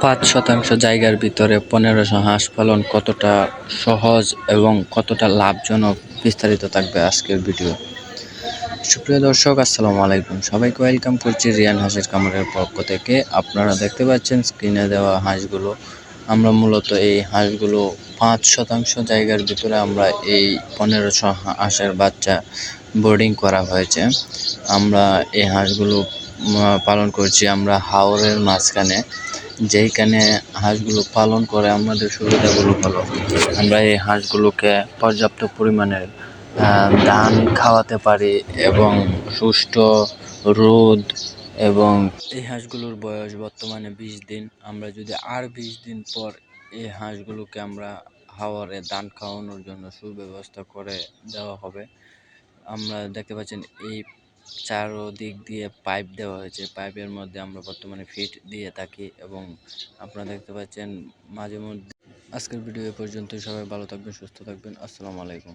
৫% জায়গার ভিতরে ১৫০০ হাঁস পালন কতটা সহজ এবং কতটা লাভজনক বিস্তারিত থাকবে আজকের ভিডিও। সুপ্রিয় দর্শক, আসসালামু আলাইকুম। সবাইকে ওয়েলকাম করছি রিয়ান হাঁসের খামারের পক্ষ থেকে। আপনারা দেখতে পাচ্ছেন স্ক্রিনে দেওয়া হাঁসগুলো। আমরা মূলত এই হাঁসগুলো ৫% জায়গার ভিতরে আমরা এই ১৫০০ হাঁসের বাচ্চা বোর্ডিং করা হয়েছে। আমরা এই হাঁসগুলো পালন করছি আমরা হাওরের মাঝখানে। যেইখানে হাঁসগুলো পালন করে আমাদের সুবিধাগুলো হলো, আমরা এই হাঁসগুলোকে পর্যাপ্ত পরিমাণের ধান খাওয়াতে পারি এবং সুষ্ঠু রোদ, এবং এই হাঁসগুলোর বয়স বর্তমানে ২০ দিন। আমরা যদি আর ২০ দিন পর এই হাঁসগুলোকে আমরা হাওরে ধান খাওয়ানোর জন্য সুব্যবস্থা করে দেওয়া হবে। আমরা দেখতে পাচ্ছেন এই চারদিক দিয়ে পাইপ দেওয়া হয়েছে। পাইপের মধ্যে আমরা বর্তমানে ফিড দিয়ে থাকি এবং আপনারা দেখতে পাচ্ছেন মাঝে মধ্যে। আজকের ভিডিও এ পর্যন্ত। সবাই ভালো থাকবেন, সুস্থ থাকবেন। আসসালামু আলাইকুম।